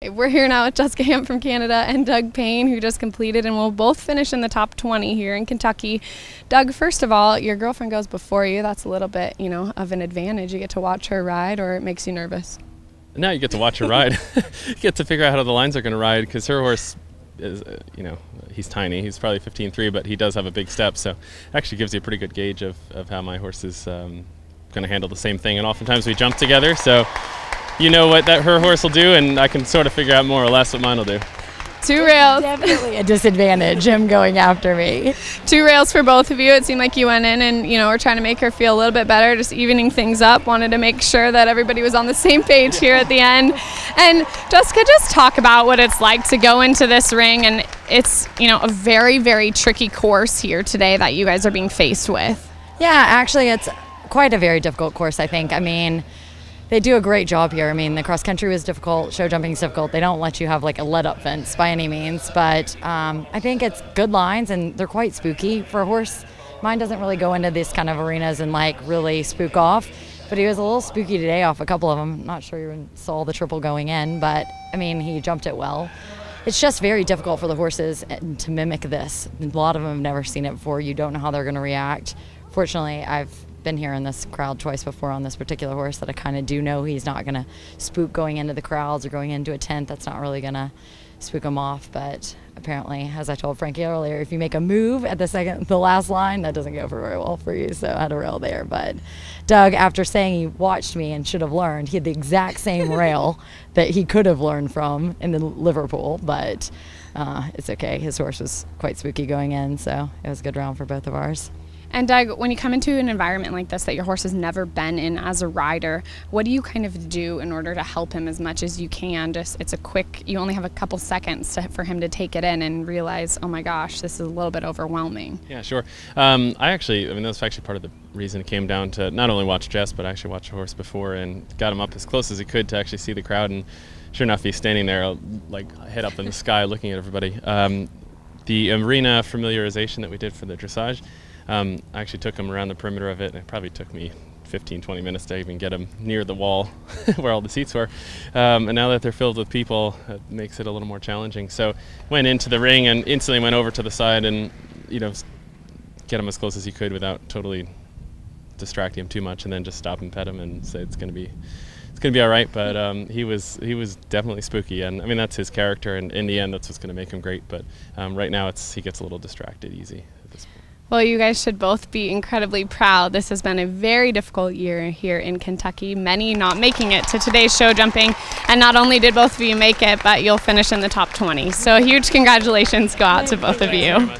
We're here now with Jessica Hampf from Canada and Doug Payne, who just completed, and we'll both finish in the top 20 here in Kentucky. Doug, first of all, your girlfriend goes before you. That's a little bit, of an advantage. You get to watch her ride, or it makes you nervous? Now you get to watch her ride. You get to figure out how the lines are going to ride, because her horse is, he's tiny. He's probably 15.3, but he does have a big step, so it actually gives you a pretty good gauge of how my horse is going to handle the same thing. And oftentimes we jump together, so you know what her horse will do, and I can sort of figure out more or less what mine will do. Two rails. Definitely a disadvantage, him going after me. Two rails for both of you. It seemed like you went in and, we're trying to make her feel a little bit better, just evening things up. Wanted to make sure that everybody was on the same page here at the end. And Jessica, just talk about what it's like to go into this ring, and it's, a very, very tricky course here today that you guys are being faced with. Yeah, actually it's quite a very difficult course, I think. They do a great job here. The cross country was difficult, show jumping is difficult. They don't let you have like a let up fence by any means, but I think it's good lines and they're quite spooky for a horse. Mine doesn't really go into these kind of arenas and really spook off, but he was a little spooky today off a couple of them. Not sure you saw the triple going in, but he jumped it well. It's just very difficult for the horses to mimic this. A lot of them have never seen it before. You don't know how they're going to react. Fortunately, I've been here in this crowd twice before on this particular horse that I kind of do know he's not going to spook going into the crowds or going into a tent. That's not really going to spook him off, but apparently, as I told Frankie earlier, if you make a move at the last line, that doesn't go over very well for you, so I had a rail there. But Doug, after saying he watched me and should have learned, he had the exact same rail that he could have learned from in the Liverpool, but it's okay. His horse was quite spooky going in, so it was a good round for both of ours. And Doug, when you come into an environment like this that your horse has never been in as a rider, what do you kind of do in order to help him as much as you can? You only have a couple seconds for him to take it in and realize, oh my gosh, this is a little bit overwhelming. Yeah, sure. That was actually part of the reason it came down to not only watch Jess, but actually watch the horse before and got him up as close as he could to actually see the crowd. And sure enough, he's standing there, head up in the sky looking at everybody. The arena familiarization that we did for the dressage, I actually took him around the perimeter of it, and it probably took me 15-20 minutes to even get him near the wall where all the seats were. And now that they're filled with people, it makes it a little more challenging. So went into the ring and instantly went over to the side and get him as close as he could without totally distracting him too much, and then just stop and pet him and say it's gonna be all right. But he was definitely spooky, and that's his character, and in the end that's what's gonna make him great. But right now he gets a little distracted easy at this point. Well, you guys should both be incredibly proud. This has been a very difficult year here in Kentucky, many not making it to today's show jumping, and not only did both of you make it, but you'll finish in the top 20. So a huge congratulations go out to both of you.